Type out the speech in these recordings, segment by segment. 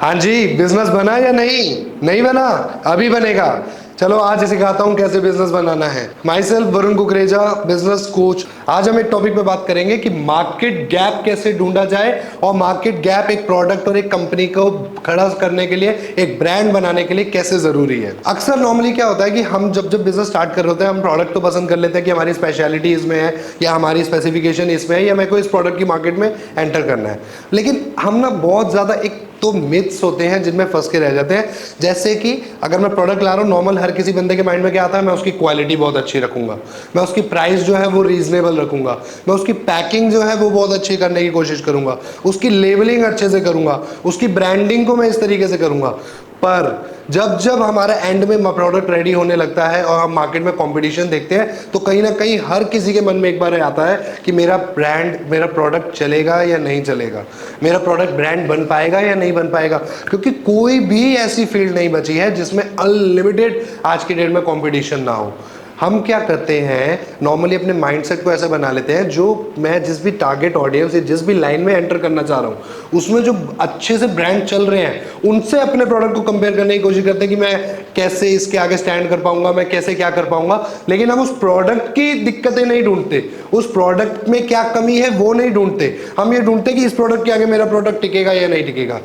हाँ जी, बिजनेस बना या नहीं? नहीं बना, अभी बनेगा। चलो आज सिखाता हूँ कैसे बिजनेस बनाना है। My self Varun Kukreja, business coach. आज हम एक टॉपिक पे बात करेंगे कि मार्केट गैप कैसे ढूंढा जाए और मार्केट गैप एक प्रोडक्ट और एक कंपनी को खड़ा करने के लिए, एक ब्रांड बनाने के लिए कैसे जरूरी है। अक्सर नॉर्मली क्या होता है कि हम जब जब बिजनेस स्टार्ट कर रहे होते हैं, हम प्रोडक्ट तो पसंद कर लेते हैं कि हमारी स्पेशलिटी इसमें है या हमारी स्पेसिफिकेशन इसमें है या मेरे को इस प्रोडक्ट की मार्केट में एंटर करना है। लेकिन हम ना बहुत ज्यादा एक तो मिथ्स होते हैं जिनमें फंस के रह जाते हैं। जैसे कि अगर मैं प्रोडक्ट ला रहा हूँ, नॉर्मल हर किसी बंदे के माइंड में क्या आता है, मैं उसकी क्वालिटी बहुत अच्छी रखूंगा, मैं उसकी प्राइस जो है वो रीजनेबल रखूंगा, मैं उसकी पैकिंग जो है वो बहुत अच्छी करने की कोशिश करूंगा, उसकी लेबलिंग अच्छे से करूंगा, उसकी ब्रांडिंग को मैं इस तरीके से करूंगा। पर जब जब हमारा एंड में प्रोडक्ट रेडी होने लगता है और हम मार्केट में कंपटीशन देखते हैं, तो कहीं ना कहीं हर किसी के मन में एक बार आता है कि मेरा ब्रांड, मेरा प्रोडक्ट चलेगा या नहीं चलेगा, मेरा प्रोडक्ट ब्रांड बन पाएगा या नहीं बन पाएगा। क्योंकि कोई भी ऐसी फील्ड नहीं बची है जिसमें अनलिमिटेड आज की डेट में कंपटीशन ना हो। हम क्या करते हैं, नॉर्मली अपने माइंडसेट को ऐसा बना लेते हैं, जो मैं जिस भी टारगेट ऑडियंस या जिस भी लाइन में एंटर करना चाह रहा हूँ उसमें जो अच्छे से ब्रांड चल रहे हैं उनसे अपने प्रोडक्ट को कंपेयर करने की कोशिश करते हैं कि मैं कैसे इसके आगे स्टैंड कर पाऊंगा, मैं कैसे क्या कर पाऊंगा। लेकिन हम उस प्रोडक्ट की दिक्कतें नहीं ढूंढते, उस प्रोडक्ट में क्या कमी है वो नहीं ढूंढते। हम ये ढूंढते कि इस प्रोडक्ट के आगे मेरा प्रोडक्ट टिकेगा या नहीं टिकेगा।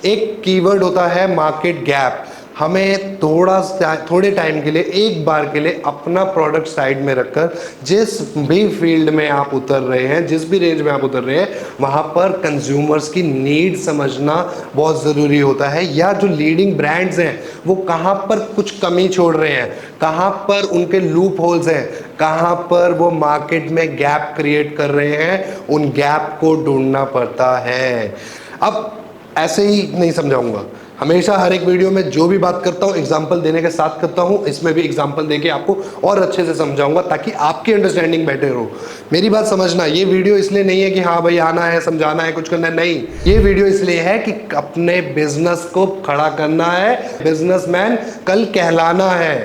एक कीवर्ड होता है मार्केट गैप। हमें थोड़े टाइम के लिए, एक बार के लिए अपना प्रोडक्ट साइड में रखकर जिस भी फील्ड में आप उतर रहे हैं, जिस भी रेंज में आप उतर रहे हैं, वहां पर कंज्यूमर्स की नीड समझना बहुत ज़रूरी होता है। या जो लीडिंग ब्रांड्स हैं वो कहाँ पर कुछ कमी छोड़ रहे हैं, कहाँ पर उनके लूप होल्स हैं, कहाँ पर वो मार्केट में गैप क्रिएट कर रहे हैं, उन गैप को ढूंढना पड़ता है। अब ऐसे ही नहीं समझाऊंगा, हमेशा हर एक वीडियो में जो भी बात करता हूँ एग्जाम्पल देने के साथ करता हूँ। इसमें भी एग्जाम्पल देके आपको और अच्छे से समझाऊंगा ताकि आपकी अंडरस्टैंडिंग बेटर हो। मेरी बात समझना, ये वीडियो इसलिए नहीं है कि हाँ भाई आना है, समझाना है, कुछ करना है, नहीं। ये वीडियो इसलिए है कि अपने बिजनेस को खड़ा करना है, बिजनेसमैन कल कहलाना है।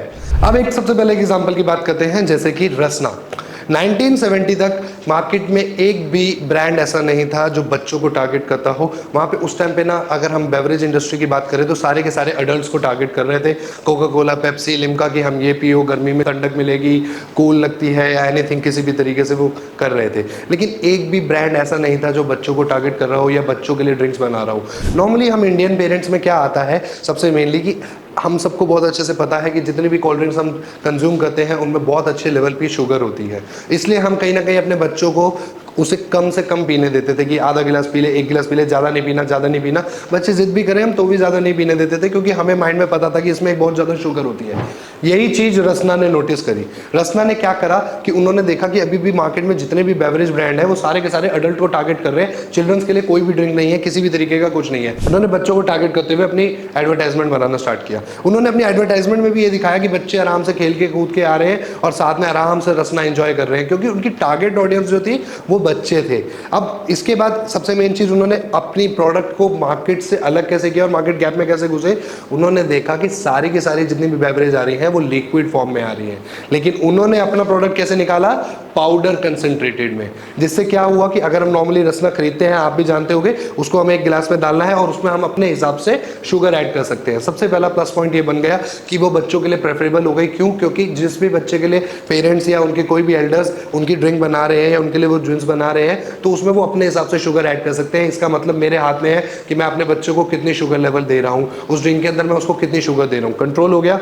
अब एक सबसे पहले एग्जाम्पल की बात करते हैं, जैसे कि रसना। 1970 तक मार्केट में एक भी ब्रांड ऐसा नहीं था जो बच्चों को टारगेट करता हो। वहाँ पे उस टाइम पे ना, अगर हम बेवरेज इंडस्ट्री की बात करें तो सारे के सारे अडल्ट्स को टारगेट कर रहे थे। कोका कोला, पेप्सी, लिम्का की हम ये पियो, गर्मी में ठंडक मिलेगी, कूल लगती है या एनीथिंग, किसी भी तरीके से वो कर रहे थे। लेकिन एक भी ब्रांड ऐसा नहीं था जो बच्चों को टारगेट कर रहा हो या बच्चों के लिए ड्रिंक्स बना रहा हो। नॉर्मली हम इंडियन पेरेंट्स में क्या आता है सबसे मेनली, कि हम सबको बहुत अच्छे से पता है कि जितने भी कोल्ड ड्रिंक्स हम कंज्यूम करते हैं उनमें बहुत अच्छे लेवल की शुगर होती है। इसलिए हम कहीं ना कहीं अपने बच्चों को उसे कम से कम पीने देते थे कि आधा गिलास पी ले, एक गिलास पी ले, ज़्यादा नहीं पीना, ज़्यादा नहीं पीना। बच्चे जिद भी करें हम तो भी ज़्यादा नहीं पीने देते थे, क्योंकि हमें माइंड में पता था कि इसमें बहुत ज़्यादा शुगर होती है। यही चीज़ रसना ने नोटिस करी। रसना ने क्या करा कि उन्होंने देखा कि अभी भी मार्केट में जितने भी बेवरेज ब्रांड है वो सारे के सारे अडल्ट को टारगेट कर रहे हैं। चिल्ड्रंस के लिए कोई भी ड्रिंक नहीं है, किसी भी तरीके का कुछ नहीं है। उन्होंने बच्चों को टारगेट करते हुए अपनी एडवर्टाइजमेंट बनाना स्टार्ट किया। उन्होंने अपनी एडवर्टाइजमेंट में भी ये दिखाया कि बच्चे आराम से खेल के कूद के आ रहे हैं और साथ में आराम से रसना एंजॉय कर रहे हैं, क्योंकि उनकी टारगेट ऑडियंस जो थी वो बच्चे थे। अब इसके बाद सबसे मेन चीज, उन्होंने अपनी प्रोडक्ट को मार्केट से अलग कैसे किया और मार्केट गैप में कैसे घुसे। उन्होंने देखा कि सारी की सारी जितनी भी बेवरेज आ रही हैं वो लिक्विड फॉर्म में आ रही हैं, लेकिन उन्होंने अपना प्रोडक्ट कैसे निकाला, पाउडर कंसंट्रेटेड में। जिससे क्या हुआ कि अगर हम नॉर्मली रसना खरीदते हैं, आप भी जानते होंगे, उसको हमें एक गिलास में डालना है और उसमें हम अपने हिसाब से शुगर ऐड कर सकते हैं। सबसे पहला प्लस पॉइंट ये बन गया कि वो बच्चों के लिए प्रेफरेबल हो गई। क्यों? क्योंकि जिस भी बच्चे के लिए पेरेंट्स या उनके कोई भी एल्डर्स उनकी ड्रिंक बना रहे हैं या उनके लिए वो ड्रिंक्स बना रहे हैं, तो उसमें वो अपने हिसाब से शुगर ऐड कर सकते हैं। इसका मतलब मेरे हाथ में है कि मैं अपने बच्चों को कितनी शुगर लेवल दे रहा हूँ, उस ड्रिंक के अंदर मैं उसको कितनी शुगर दे रहा हूँ। कंट्रोल हो गया,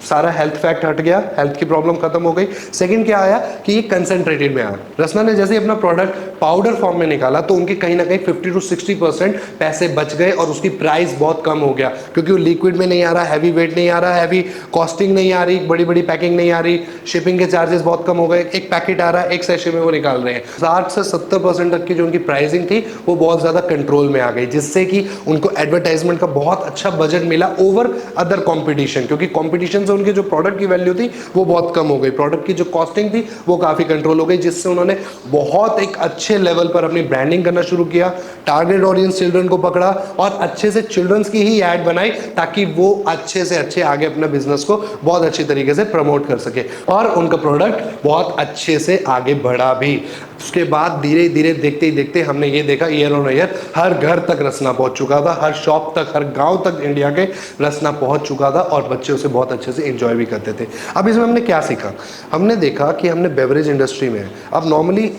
सारा हेल्थ फैक्ट हट गया, हेल्थ की प्रॉब्लम खत्म हो गई। सेकंड क्या आया कि ये कंसंट्रेटेड में आया। रसना ने जैसे अपना प्रोडक्ट पाउडर फॉर्म में निकाला तो उनके कहीं ना कहीं 50 to 60% पैसे बच गए और उसकी प्राइस बहुत कम हो गया, क्योंकि वो लिक्विड में नहीं आ रहा, हैवी वेट नहीं आ रहा, हैवी कॉस्टिंग नहीं आ रही, बड़ी बड़ी पैकिंग नहीं आ रही, शिपिंग के चार्जेस बहुत कम हो गए। एक पैकेट आ रहा है, एक सैशे में वो निकाल रहे हैं। 60 से 70% तक की जो उनकी प्राइसिंग थी वो बहुत ज्यादा कंट्रोल में आ गई, जिससे कि उनको एडवर्टाइजमेंट का बहुत अच्छा बजट मिला ओवर अदर कॉम्पिटिशन, क्योंकि कॉम्पिटिशन से उनके जो प्रोडक्ट की वैल्यू थी वो बहुत कम हो गई, प्रोडक्ट की जो कॉस्टिंग थी वो काफी कंट्रोल हो गई, जिससे उन्होंने बहुत एक अच्छे लेवल पर अपनी ब्रांडिंग करना शुरू किया। टारगेट ऑडियंस चिल्ड्रन को पकड़ा और अच्छे से चिल्ड्रंस की ही ऐड बनाई, ताकि वो अच्छे से अच्छे आगे अपना बिजनेस को बहुत अच्छी तरीके से प्रमोट कर सके और उनका प्रोडक्ट बहुत अच्छे से आगे बढ़ा भी। उसके बाद धीरे धीरे देखते ही देखते हमने ये देखा ईयर ऑन ईयर हर घर तक रसना पहुंच चुका था, हर शॉप तक, हर गांव तक इंडिया के रसना पहुंच चुका था और बच्चे उसे बहुत अच्छे से एंजॉय भी करते थे। अब इसमें हमने क्या सीखा? हमने देखा कि हमने बेवरेज इंडस्ट्री में, अब नॉर्मली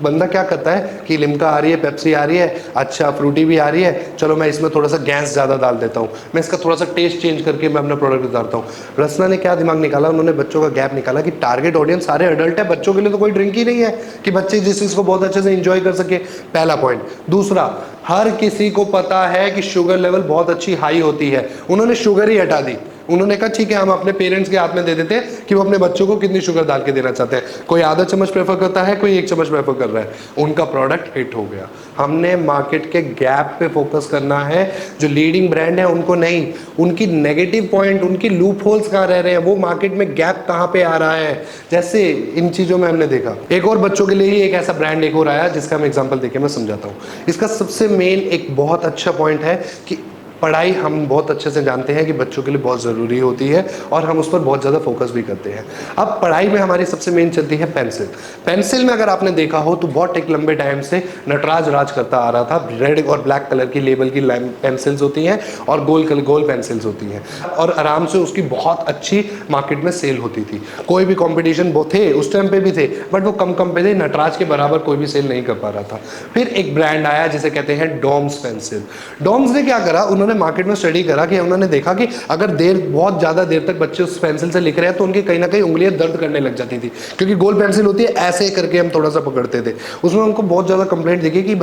बंदा क्या करता है कि लिम्का आ रही है, पेप्सी आ रही है, अच्छा फ्रूटी भी आ रही है, चलो मैं इसमें थोड़ा सा गैस ज़्यादा डाल देता हूँ, मैं इसका थोड़ा सा टेस्ट चेंज करके मैं अपना प्रोडक्ट उतारता हूँ। रसना ने क्या दिमाग निकाला, उन्होंने बच्चों का गैप निकाला कि टारगेट ऑडियंस सारे अडल्ट है, बच्चों के लिए तो कोई ड्रिंक ही नहीं है कि बच्चे जिस चीज़ को बहुत अच्छे से इंजॉय कर सके, पहला पॉइंट। दूसरा, हर किसी को पता है कि शुगर लेवल बहुत अच्छी हाई होती है, उन्होंने शुगर ही हटा दी। उन्होंने कहा ठीक है, हम अपने पेरेंट्स के हाथ में दे देते हैं कि वो अपने बच्चों को कितनी शुगर डाल के देना चाहते हैं। कोई आधा चम्मच प्रेफर करता है, कोई 1 चम्मच प्रेफर कर रहा है, उनका प्रोडक्ट हिट हो गया। हमने मार्केट के गैप पे फोकस करना है, जो लीडिंग ब्रांड है उनको नहीं, उनकी नेगेटिव पॉइंट, उनकी लूप होल्स कहाँ रह रहे हैं, वो मार्केट में गैप कहाँ पे आ रहा है। जैसे इन चीज़ों में हमने देखा, एक और बच्चों के लिए ही एक ऐसा ब्रांड एक और आया जिसका मैं एग्जाम्पल देके मैं समझाता हूँ। इसका सबसे मेन एक बहुत अच्छा पॉइंट है कि पढ़ाई हम बहुत अच्छे से जानते हैं कि बच्चों के लिए बहुत ज़रूरी होती है और हम उस पर बहुत ज़्यादा फोकस भी करते हैं। अब पढ़ाई में हमारी सबसे मेन चलती है पेंसिल। पेंसिल में अगर आपने देखा हो तो बहुत एक लंबे टाइम से नटराज राज करता आ रहा था। रेड और ब्लैक कलर की लेबल की पेंसिल्स होती हैं और गोल पेंसिल्स होती हैं और आराम से उसकी बहुत अच्छी मार्केट में सेल होती थी। कोई भी कॉम्पिटिशन वो थे उस टाइम पे भी थे, बट वो कम पे थे, नटराज के बराबर कोई भी सेल नहीं कर पा रहा था। फिर एक ब्रांड आया जिसे कहते हैं डॉम्स पेंसिल। डॉम्स ने क्या करा, उन्होंने मार्केट में स्टडी करा कि उन्होंने देखा कि अगर बहुत ज्यादा देर तक बच्चे उस पेंसिल से लिख रहे हैं तो उनकी कहीं ना कहीं उंगलियां दर्द करने लग जाती थी, क्योंकि गोल पेंसिल होती है, ऐसे करके हम थोड़ा सा पकड़ते थे। उसमें उनको बहुत ज्यादा कंप्लेंट देखी कि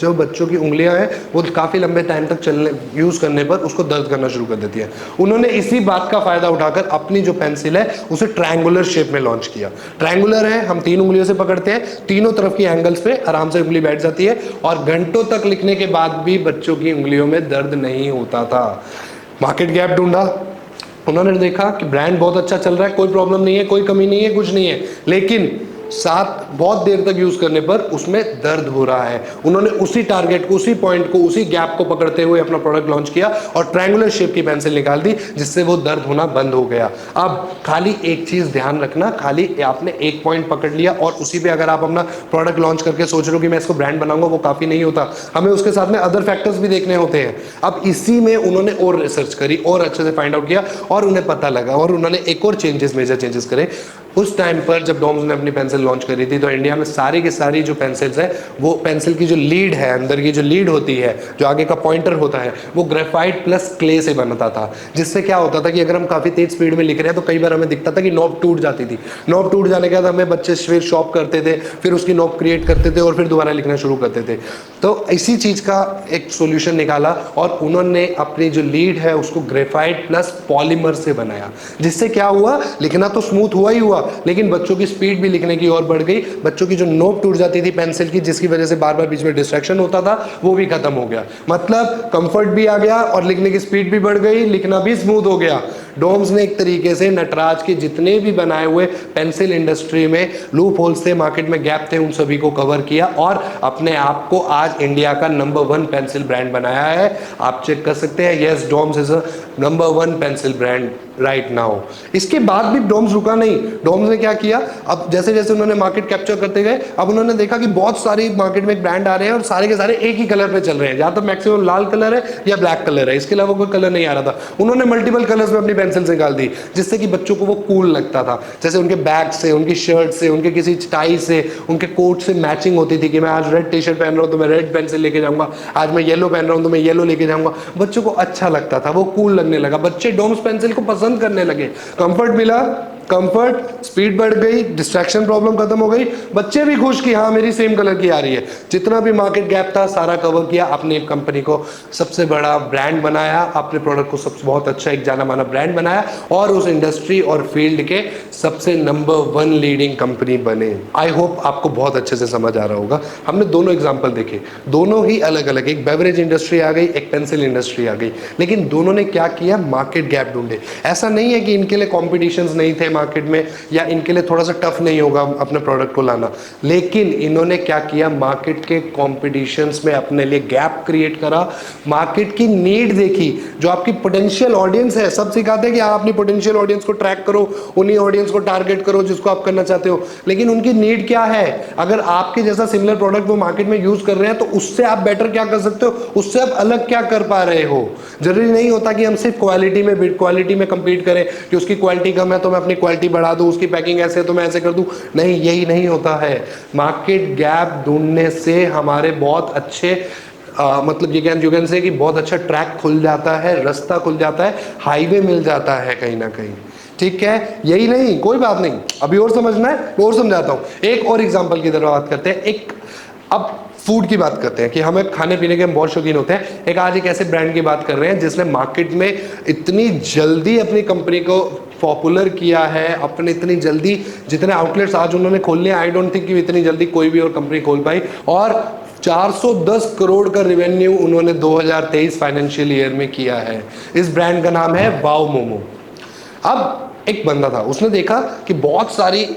जो बच्चों की उंगलियां हैं वो काफी लंबे टाइम तक चलने यूज करने पर उसको दर्द करना शुरू कर देती है। उन्होंने इसी बात का फायदा उठाकर अपनी जो पेंसिल है उसे ट्रायंगुलर शेप में लॉन्च किया। ट्रायंगुलर है, हम 3 उंगलियों से पकड़ते हैं, तीनों तरफ की एंगल्स पे आराम से उंगली बैठ जाती है और घंटों तक लिखने के बाद भी बच्चों की उंगलियों में दर्द नहीं होता था। मार्केट गैप ढूंढा, उन्होंने देखा कि ब्रांड बहुत अच्छा चल रहा है, कोई प्रॉब्लम नहीं है, कोई कमी नहीं है, कुछ नहीं है, लेकिन बहुत देर तक यूज करने पर उसमें दर्द हो रहा है। उन्होंने उसी टारगेट को, उसी पॉइंट को, उसी गैप को पकड़ते हुए अपना प्रोडक्ट लॉन्च किया और ट्रायंगुलर शेप की पेंसिल निकाल दी, जिससे वो दर्द होना बंद हो गया। अब खाली एक चीज ध्यान रखना, खाली आपने एक पॉइंट पकड़ लिया और उसी पे अगर आप अपना प्रोडक्ट लॉन्च करके सोच रहे हो कि मैं इसको ब्रांड बनाऊंगा, वो काफी नहीं होता, हमें उसके साथ में अदर फैक्टर्स भी देखने होते हैं। अब इसी में उन्होंने और रिसर्च करी और अच्छे से फाइंड आउट किया और उन्हें पता लगा और उन्होंने एक और मेजर चेंजेस करे। उस टाइम पर जब डॉम्स ने अपनी पेंसिल लॉन्च करी थी तो इंडिया में सारी की सारी जो पेंसिल्स है, वो पेंसिल की जो लीड है, अंदर की जो लीड होती है, जो आगे का पॉइंटर होता है, वो ग्रेफाइट प्लस क्ले से बनता था। जिससे क्या होता था कि अगर हम काफी तेज स्पीड में लिख रहे हैं तो कई बार हमें दिखता था कि नॉब टूट जाती थी। नॉब टूट जाने के बाद हमें बच्चे फिर शॉप करते थे, फिर उसकी नॉब क्रिएट करते थे और फिर दोबारा लिखना शुरू करते थे। तो इसी चीज का एक सोल्यूशन निकाला और उन्होंने अपनी जो लीड है उसको ग्रेफाइट प्लस पॉलीमर से बनाया, जिससे क्या हुआ, लिखना तो स्मूथ हुआ ही हुआ, लेकिन बच्चों की स्पीड भी लिखने की ओर बढ़ गई। बच्चों की जो नोक टूट जाती थी पेंसिल की, जिसकी वजह से बार बार बीच में डिस्ट्रैक्शन होता था, वो भी खत्म हो गया। मतलब कंफर्ट भी आ गया और लिखने की स्पीड भी बढ़ गई, लिखना भी स्मूथ हो गया। डॉम्स ने एक तरीके से नटराज के जितने भी बनाए हुए पेंसिल इंडस्ट्री में लूप होल्स थे, मार्केट में गैप थे, उन सभी को कवर किया और अपने आप को आज इंडिया का नंबर 1 पेंसिल ब्रांड बनाया है। आप चेक कर सकते हैं, yes, Doms is a number 1 pencil brand right now. इसके बाद भी डॉम्स रुका नहीं। डॉम्स ने क्या किया, अब जैसे जैसे उन्होंने मार्केट कैप्चर करते गए, अब उन्होंने देखा कि बहुत सारी मार्केट में ब्रांड आ रहे हैं और सारे के सारे एक ही कलर पे चल रहे हैं, या तो मैक्सिमम लाल कलर है या ब्लैक कलर है, इसके अलावा कोई कलर नहीं आ रहा था। उन्होंने मल्टीपल कलर्स में अपनी पेंसिल निकाल दी, जिससे कि बच्चों को वो कूल लगता था। जैसे उनके बैग से, उनकी शर्ट से, उनके किसी टाई से, उनके कोट से मैचिंग होती थी कि मैं आज रेड टी शर्ट पहन रहा हूँ तो मैं रेड पेंसिल लेके जाऊंगा, आज मैं येलो पहन रहा हूँ तो मैं येलो लेके जाऊंगा। बच्चों को अच्छा लगता था, वो कूल लगने लगा, बच्चे डॉम्स पेंसिल को पसंद करने लगे। कंफर्ट मिला, कंफर्ट, स्पीड बढ़ गई, डिस्ट्रैक्शन प्रॉब्लम खत्म हो गई, बच्चे भी खुश कि हाँ मेरी सेम कलर की आ रही है। जितना भी मार्केट गैप था सारा कवर किया, अपनी कंपनी को सबसे बड़ा ब्रांड बनाया, अपने प्रोडक्ट को सबसे बहुत अच्छा एक जाना माना ब्रांड बनाया और उस इंडस्ट्री और फील्ड के सबसे नंबर 1 लीडिंग कंपनी बने। आई होप आपको बहुत अच्छे से समझ आ रहा होगा। हमने दोनों एग्जाम्पल देखे, दोनों ही अलग अलग, एक बेवरेज इंडस्ट्री आ गई, एक पेंसिल इंडस्ट्री आ गई, लेकिन दोनों ने क्या किया, मार्केट गैप ढूंढे। ऐसा नहीं है कि इनके लिए कॉम्पिटिशन्स नहीं थे मार्केट में या इनके लिए थोड़ा सा टफ नहीं होगा अपने प्रोडक्ट को लाना, लेकिन इन्होंने क्या किया, मार्केट के कॉम्पिटिशन्स में अपने लिए गैप क्रिएट करा, मार्केट की नीड देखी, जो आपकी पोटेंशियल ऑडियंस है। सब सिखाते हैं कि आप अपनी पोटेंशियल ऑडियंस को ट्रैक करो, उन्हीं ऑडियंस ऑडियंस को टारगेट करो जिसको आप करना चाहते हो, लेकिन उनकी नीड क्या है। अगर आपके जैसा सिमिलर प्रोडक्ट वो मार्केट में यूज कर रहे हैं तो उससे आप बेटर क्या कर सकते हो, उससे आप अलग क्या कर पा रहे हो। जरूरी नहीं होता कि हम सिर्फ क्वालिटी में कंपीट करें कि उसकी क्वालिटी कम है तो मैं अपनी क्वालिटी बढ़ा दूं, उसकी पैकिंग ऐसे है तो मैं ऐसे कर दूं। नहीं, यही नहीं होता है। मार्केट गैप ढूंढने से हमारे बहुत अच्छे मतलब यू कैन से कि बहुत अच्छा ट्रैक खुल जाता है, रास्ता खुल जाता है, हाईवे मिल जाता है कहीं ना कहीं। ठीक है, यही नहीं, कोई बात नहीं, अभी और समझना है मैं और समझाता हूं। एक और एग्जांपल की तरफ बात करते हैं। अब फूड की बात करते हैं कि हमें खाने पीने के हम बहुत शौकीन होते हैं। आज एक ऐसे ब्रांड की बात कर रहे हैं जिसने मार्केट में इतनी जल्दी अपनी कंपनी को पॉपुलर किया है, अपने इतनी जल्दी जितने आउटलेट्स आज उन्होंने खोलने, आई डोंट थिंक कि इतनी जल्दी कोई भी और कंपनी खोल पाई, और 410 करोड़ का रेवेन्यू उन्होंने 2023 फाइनेंशियल ईयर में किया है। इस ब्रांड का नाम है वाओ मोमो। अब एक बंदा था, उसने देखा कि बहुत सारी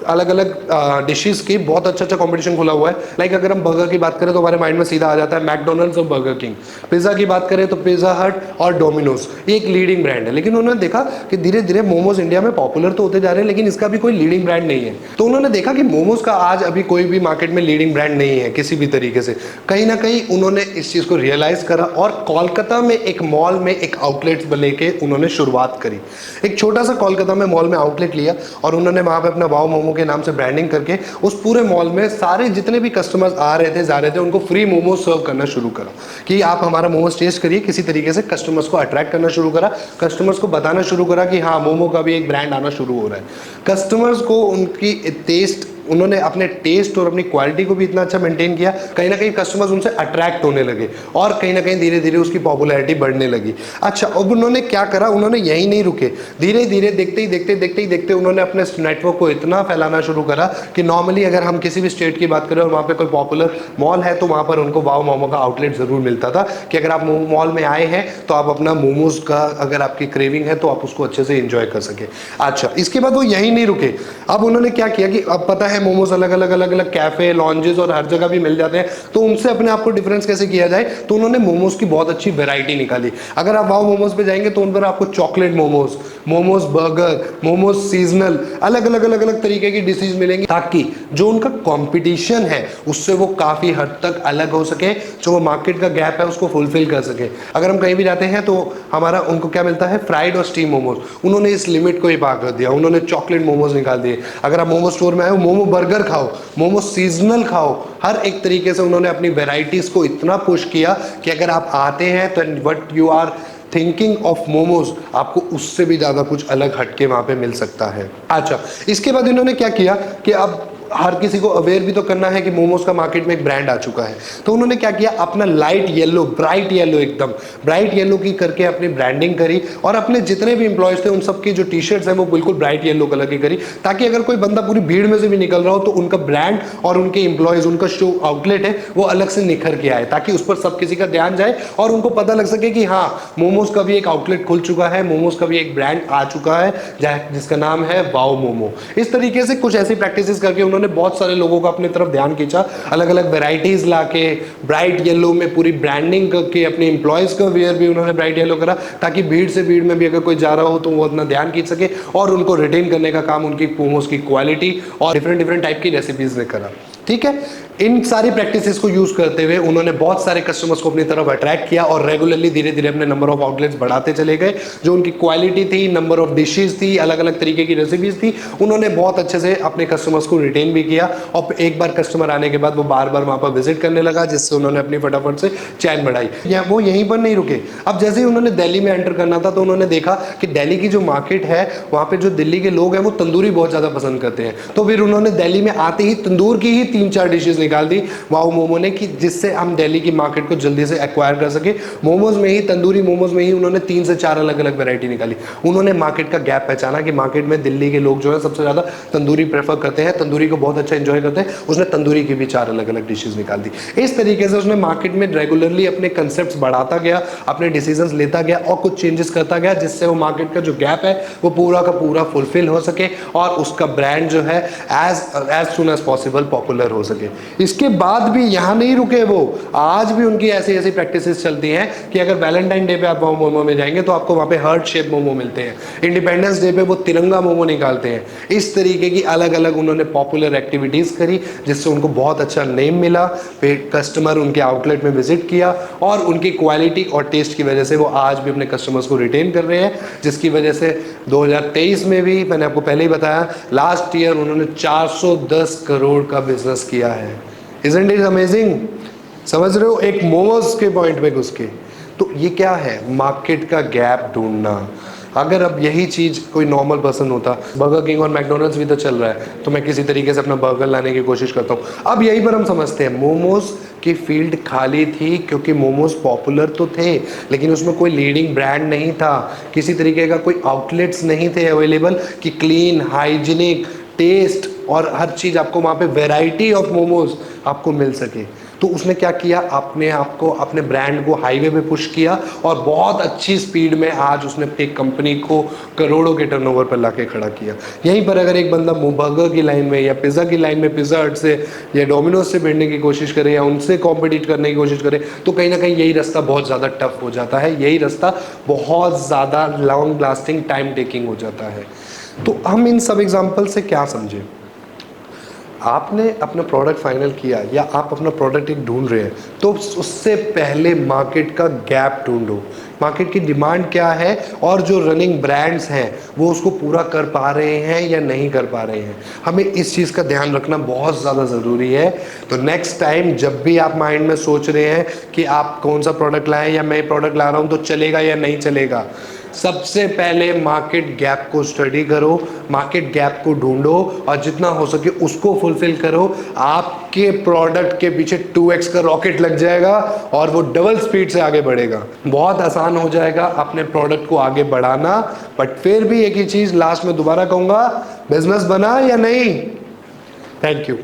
अलग अलग डिशेस की बहुत अच्छा कंपटीशन खुला हुआ है। लाइक अगर हम बर्गर की बात करें तो हमारे माइंड में सीधा आ जाता है मैकडोनल्ड्स और बर्गर किंग। पिज्जा की बात करें तो पिज्जा हट और डोमिनोज, ये एक लीडिंग ब्रांड है। लेकिन उन्होंने देखा कि धीरे धीरे मोमोज इंडिया में पॉपुलर तो होते जा रहे हैं लेकिन इसका भी कोई लीडिंग ब्रांड नहीं है। तो उन्होंने देखा कि मोमोज का आज अभी कोई भी मार्केट में लीडिंग ब्रांड नहीं है किसी भी तरीके से। कहीं ना कहीं उन्होंने इस चीज को रियलाइज करा और कोलकाता में एक मॉल में एक आउटलेट लेके उन्होंने शुरुआत करी। एक छोटा सा कोलकाता में मॉल में आउटलेट लिया और उन्होंने वहां पे अपना वाओ मोमो के नाम से ब्रांडिंग करके उस पूरे मॉल में सारे जितने भी कस्टमर्स आ रहे थे जा रहे थे उनको फ्री मोमोज सर्व करना शुरू करा कि आप हमारा मोमोज टेस्ट करिए। किसी तरीके से कस्टमर्स को अट्रैक्ट करना शुरू करा, कस्टमर्स को बताना शुरू करा कि हाँ मोमो का भी एक ब्रांड आना शुरू हो रहा है। कस्टमर्स को उनकी टेस्ट, उन्होंने अपने टेस्ट और अपनी क्वालिटी को भी इतना अच्छा मेंटेन किया, कहीं ना कहीं कस्टमर्स उनसे अट्रैक्ट होने लगे और कहीं ना कहीं धीरे धीरे उसकी पॉपुलैरिटी बढ़ने लगी। अच्छा, अब उन्होंने क्या करा, उन्होंने यही नहीं रुके, धीरे धीरे देखते ही उन्होंने अपने नेटवर्क को इतना फैलाना शुरू करा कि नॉर्मली अगर हम किसी भी स्टेट की बात करें और वहाँ पे कोई पॉपुलर मॉल है तो वहाँ पर उनको वाओ मोमो का आउटलेट जरूर मिलता था कि अगर आप मॉल में आए हैं तो आप अपना मोमोज का अगर आपकी क्रेविंग है तो आप उसको अच्छे से इंजॉय कर सके। अच्छा, इसके बाद वो यही नहीं रुके, अब उन्होंने क्या किया कि अब पता है मोमोज अलग अलग कैफे लॉन्जेस और हर जगह भी मिल जाते हैं, तो उनसे अपने आप को डिफरेंस कैसे किया जाए, तो उन्होंने मोमोज की बहुत अच्छी वैरायटी निकाली। अगर आप वाओ मोमोज पे जाएंगे तो उन पर आपको chocolate momos burger, momos seasonal, अलग अलग तरीके की डिशेज मिलेंगी ताकि जो उनका कंपटीशन है उससे वो काफी हद तक अलग हो सके, जो वो मार्केट का गैप है उसको फुलफिल कर सके। अगर हम कहीं भी जाते हैं तो हमारा उनको क्या मिलता है, फ्राइड और स्टीम मोमोज, उन्होंने इस लिमिट को ही पार कर दिया, उन्होंने चॉकलेट मोमोज निकाल दिए। अगर आप मोमो स्टोर में आए मोमो बर्गर खाओ, मोमो सीजनल खाओ, हर एक तरीके से उन्होंने अपनी वेराइटीज को इतना पुश किया कि अगर आप आते हैं तो what you are thinking of momos आपको उससे भी ज्यादा कुछ अलग हटके वहां पे मिल सकता है। अच्छा, इसके बाद इन्होंने क्या किया कि अब हर किसी को अवेयर भी तो करना है कि मोमोज का मार्केट में एक ब्रांड आ चुका है, तो उन्होंने क्या किया, अपना लाइट येलो, ब्राइट येलो, एकदम ब्राइट येलो की करके अपनी ब्रांडिंग करी और अपने जितने भी इंप्लॉयज थे उन सबकी जो टी शर्ट्स हैं वो बिल्कुल ब्राइट येलो कलर की करी, ताकि अगर कोई बंदा पूरी भीड़ में से भी निकल रहा हो तो उनका ब्रांड और उनके इंप्लॉयज, उनका शो आउटलेट है वो अलग से निखर के आए, ताकि उस पर सब किसी का ध्यान जाए और उनको पता लग सके कि हाँ मोमोज का भी एक आउटलेट खुल चुका है, मोमोज का भी एक ब्रांड आ चुका है जिसका नाम है वाओ मोमो। इस तरीके से कुछ ऐसी प्रैक्टिसेस करके उन्होंने बहुत सारे लोगों का अपनी तरफ ध्यान खींचा, अलग अलग वेराइटीज लाके ब्राइट येलो में पूरी ब्रांडिंग करके अपने एम्प्लॉयज का वेयर भी उन्होंने ब्राइट येलो करा, ताकि भीड़ में भी अगर कोई जा रहा हो तो वो अपना ध्यान खींच सके और उनको रिटेन करने का काम उनकी मोमोज की क्वालिटी और डिफरेंट टाइप की रेसिपीज ने करा। ठीक है, इन सारी प्रैक्टिसेस को यूज करते हुए उन्होंने बहुत सारे कस्टमर्स को अपनी तरफ अट्रैक्ट किया और रेगुलरली धीरे धीरे अपने नंबर ऑफ आउटलेट्स बढ़ाते चले गए। जो उनकी क्वालिटी थी, नंबर ऑफ डिशेस थी, अलग अलग तरीके की रेसिपीज थी, उन्होंने बहुत अच्छे से अपने कस्टमर्स को रिटेन भी किया और एक बार कस्टमर आने के बाद वो बार बार वहां पर विजिट करने लगा, जिससे उन्होंने अपनी फटाफट से चैन बढ़ाई। वो यहीं पर नहीं रुके, अब जैसे ही उन्होंने दिल्ली में एंटर करना था तो उन्होंने देखा कि दिल्ली की जो मार्केट है वहां पे जो दिल्ली के लोग हैं वो तंदूरी बहुत ज्यादा पसंद करते हैं, तो फिर उन्होंने दिल्ली में आते ही तंदूर की ही 3-4 डिशेज निकाल दी वाओ मोमो ने, कि जिससे हम दिल्ली की मार्केट को जल्दी से एक्वायर कर सके। मोमोज में ही, तंदूरी मोमोज में ही उन्होंने 3 से 4 अलग अलग वैरायटी निकाली। उन्होंने मार्केट का गैप पहचाना कि मार्केट में दिल्ली के लोग जो है सबसे ज्यादा तंदूरी प्रेफर करते हैं, तंदूरी को बहुत अच्छा एंजॉय करते हैं, उसने तंदूरी की भी 4 अलग अलग डिशेज निकाल दी। इस तरीके से उसने मार्केट में रेगुलरली अपने कंसेप्ट बढ़ाता गया, अपने डिसीजंस लेता गया और कुछ चेंजेस करता गया, जिससे वो मार्केट का जो गैप है वो पूरा का पूरा फुलफिल हो सके और उसका ब्रांड जो है as soon as possible popular हो सके। इसके बाद भी यहाँ नहीं रुके वो, आज भी उनकी ऐसी ऐसी प्रैक्टिसेस चलती हैं कि अगर वैलेंटाइन डे पे आप मोमो में जाएंगे तो आपको वहाँ पे हार्ट शेप मोमो मिलते हैं, इंडिपेंडेंस डे पे वो तिरंगा मोमो निकालते हैं। इस तरीके की अलग अलग उन्होंने पॉपुलर एक्टिविटीज़ करी जिससे उनको बहुत अच्छा नेम मिला, फिर कस्टमर उनके आउटलेट में विजिट किया और उनकी क्वालिटी और टेस्ट की वजह से वो आज भी अपने कस्टमर्स को रिटेन कर रहे हैं, जिसकी वजह से 2023 में भी मैंने आपको पहले ही बताया लास्ट ईयर उन्होंने 410 करोड़ का बिजनेस किया है। Isn't it amazing? समझ रहे हो, एक मोमोज के पॉइंट पे घुस के। तो ये क्या है, मार्केट का गैप ढूंढना। अगर अब यही चीज़ कोई नॉर्मल पर्सन होता, बर्गर किंग और मैकडोनल्ड्स भी तो चल रहा है, तो मैं किसी तरीके से अपना बर्गर लाने की कोशिश करता हूँ। अब यहीं पर हम समझते हैं मोमोज की फील्ड खाली थी क्योंकि मोमोज पॉपुलर तो थे लेकिन उसमें कोई लीडिंग ब्रांड नहीं था, किसी तरीके का कोई आउटलेट्स नहीं थे अवेलेबल कि क्लीन हाइजीनिक टेस्ट और हर चीज़ आपको वहाँ पे वैरायटी ऑफ मोमोज आपको मिल सके। तो उसने क्या किया, अपने आप को अपने ब्रांड को हाईवे पे पुश किया और बहुत अच्छी स्पीड में आज उसने एक कंपनी को करोड़ों के टर्नओवर पर लाके खड़ा किया। यहीं पर अगर एक बंदा बर्गर की लाइन में या पिज़्ज़ा की लाइन में पिज़्ज़ा हट से या डोमिनोज से भिड़ने की कोशिश करे या उनसे कॉम्पिटिट करने की कोशिश करे तो कहीं ना कहीं यही रास्ता बहुत ज़्यादा टफ हो जाता है, यही रास्ता बहुत ज़्यादा लॉन्ग लास्टिंग टाइम टेकिंग हो जाता है। तो हम इन सब एग्जाम्पल से क्या समझें, आपने अपना प्रोडक्ट फाइनल किया या आप अपना प्रोडक्ट एक ढूंढ रहे हैं तो उससे पहले मार्केट का गैप ढूंढो, मार्केट की डिमांड क्या है और जो रनिंग ब्रांड्स हैं वो उसको पूरा कर पा रहे हैं या नहीं कर पा रहे हैं। हमें इस चीज़ का ध्यान रखना बहुत ज़्यादा ज़रूरी है। तो नेक्स्ट टाइम जब भी आप माइंड में सोच रहे हैं कि आप कौन सा प्रोडक्ट लाएं या मैं प्रोडक्ट ला रहा हूं तो चलेगा या नहीं चलेगा, सबसे पहले मार्केट गैप को स्टडी करो, मार्केट गैप को ढूंढो और जितना हो सके उसको फुलफिल करो। आपके प्रोडक्ट के पीछे 2x का रॉकेट लग जाएगा और वो डबल स्पीड से आगे बढ़ेगा। बहुत आसान हो जाएगा अपने प्रोडक्ट को आगे बढ़ाना। बट फिर भी एक ही चीज़ लास्ट में दोबारा कहूँगा, बिजनेस बना या नहीं। Thank you.